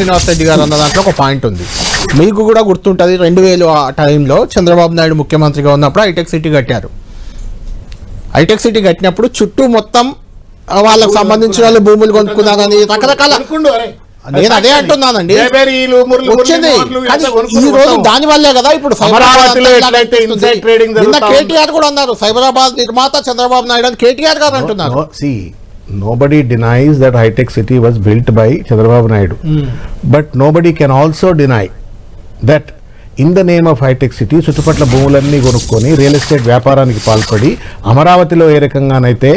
శ్రీనివాస్ రెడ్డి గారు అన్న దాంట్లో ఒక పాయింట్ ఉంది. మీకు కూడా గుర్తుంటుంది 2000 ఆ టైంలో చంద్రబాబు నాయుడు ముఖ్యమంత్రిగా ఉన్నప్పుడు హైటెక్ సిటీ కట్టారు. హైటెక్ సిటీ కట్టినప్పుడు చుట్టూ మొత్తం వాళ్ళకి సంబంధించిన వాళ్ళు భూములు కొనుక్కున్నారని రకరకాల, నేను అదే అంటున్నానండి. వచ్చింది ఈ రోజు దాని వల్లే కదా ఇప్పుడు నిన్న కేటీఆర్ కూడా అన్నారు, సైబరాబాద్ నిర్మాత చంద్రబాబు నాయుడు అని కేటీఆర్ గారు అంటున్నారు. Nobody denies that high-tech city was built by Chandrababu Naidu. But nobody can also deny that in the name of high-tech city, చుట్టుపట్ల భూములన్నీ కొనుక్కొని రియల్ ఎస్టేట్ వ్యాపారానికి పాల్పడి అమరావతిలో ఏ రకంగానైతే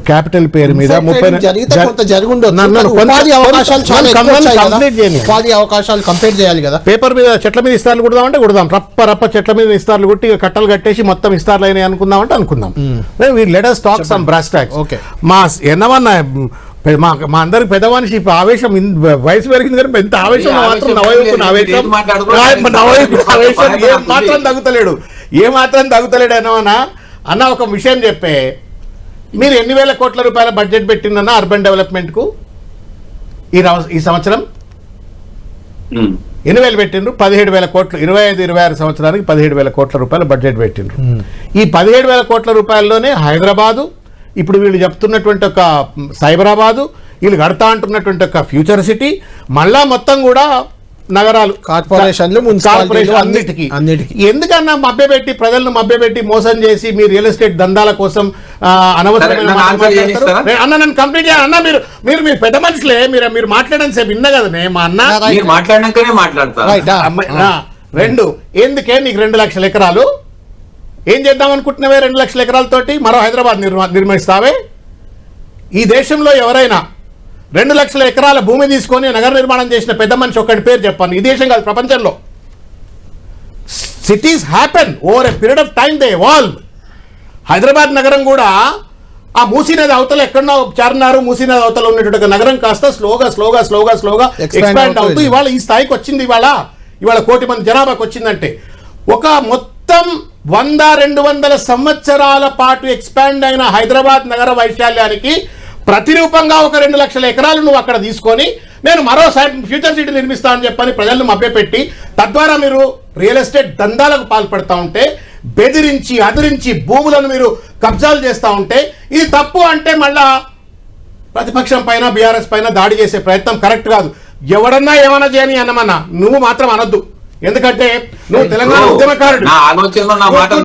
క్యాపిటల్ పేరు మీద అవకాశాలు కంప్లీట్ చేయాలి కదా. పేపర్ మీద చెట్ల మీద ఇస్తార్లు కుడదామంటే కుడదాం, రప్ప చెట్ల మీద ఇస్తార్లు కుట్టి కట్టలు కట్టేసి మొత్తం ఇస్తార్లు అయినాయి అనుకుందామంటే అనుకుందాం. Let us talk some brass tacks. మా ఎన్నమన్నా మా అందరికి పెద్ద మనిషి ఆవేశం వయసు పెరిగింది కానీ ఎంత ఆవేశం మాత్రం ఏ మాత్రం తగ్గుతలేడు అన్నమన్నా. అన్న ఒక విషయం చెప్పే, మీరు ఎన్ని వేల కోట్ల రూపాయల బడ్జెట్ పెట్టిందన్న అర్బన్ డెవలప్మెంట్ కు ఈ సంవత్సరం? 8,000 పెట్టిండ్రు. 17,000 కోట్లు 25-26 సంవత్సరానికి 17,000 కోట్ల రూపాయల బడ్జెట్ పెట్టిండ్రు. ఈ 17,000 కోట్ల రూపాయల్లోనే హైదరాబాదు, ఇప్పుడు వీళ్ళు చెప్తున్నటువంటి ఒక సైబరాబాదు, వీళ్ళు కడతా అంటున్నటువంటి ఒక ఫ్యూచర్ సిటీ, మళ్ళా మొత్తం కూడా నగరాలు, కార్పొరేషన్లు, అన్నిటికీ ఎందుకన్నా మభ్యపెట్టి ప్రజలను మభ్యపెట్టి మోసం చేసి మీ రియల్ ఎస్టేట్ దందాల కోసం అనవసరమైన అన్న నన్ను కంప్లీట్ చేయాలి అన్న. మీరు పెద్ద మనుషులే, మీరు మాట్లాడని సేపు విన్నా కదనే మా అన్న మాట్లాడాకనే మాట్లాడతా. 2 ఎందుకే నీకు 2 లక్షల ఎకరాలు ఏం చేద్దాం అనుకుంటున్నావే? 2 లక్షల ఎకరాలతోటి మరో హైదరాబాద్ నిర్మిస్తావే? ఈ దేశంలో ఎవరైనా 2 లక్షల ఎకరాల భూమి తీసుకొని నగర నిర్మాణం చేసిన పెద్ద మనిషి ఒక్కటి పేరు చెప్పాను. ఈ దేశం కాదు, ప్రపంచంలో. Cities happen over a period of time, they evolve. Hyderabad నగరం కూడా ఆ మూసీనది అవతల ఎక్కడన్నా చార్మినార్ మూసీనది అవతల ఉన్నటువంటి నగరం కాస్త స్లోగా ఎక్స్పాండ్ అవుతూ ఇవాళ ఈ స్థాయికి వచ్చింది. ఇవాళ 1 కోటి మంది జనాభాకి వచ్చిందంటే ఒక మొత్తం 100-200 సంవత్సరాల పాటు ఎక్స్పాండ్ అయిన హైదరాబాద్ నగర వైశాల్యానికి ప్రతిరూపంగా ఒక 2 లక్షల ఎకరాలు నువ్వు అక్కడ తీసుకొని నేను మరో ఫ్యూచర్ సిటీ నిర్మిస్తా అని చెప్పని ప్రజలను మభ్యపెట్టి తద్వారా మీరు రియల్ ఎస్టేట్ దందాలకు పాల్పడతా ఉంటే, బెదిరించి అదిరించి భూములను మీరు కబ్జాలు చేస్తూ ఉంటే ఇది తప్పు అంటే మళ్ళా ప్రతిపక్షం పైన బీఆర్ఎస్ పైన దాడి చేసే ప్రయత్నం కరెక్ట్ కాదు. ఎవడన్నా ఏమన్నా చేయని అన్నమన్నా, నువ్వు మాత్రం అనొద్దు. ఎందుకంటే నువ్వు తెలంగాణ ఉద్యమకారుడు.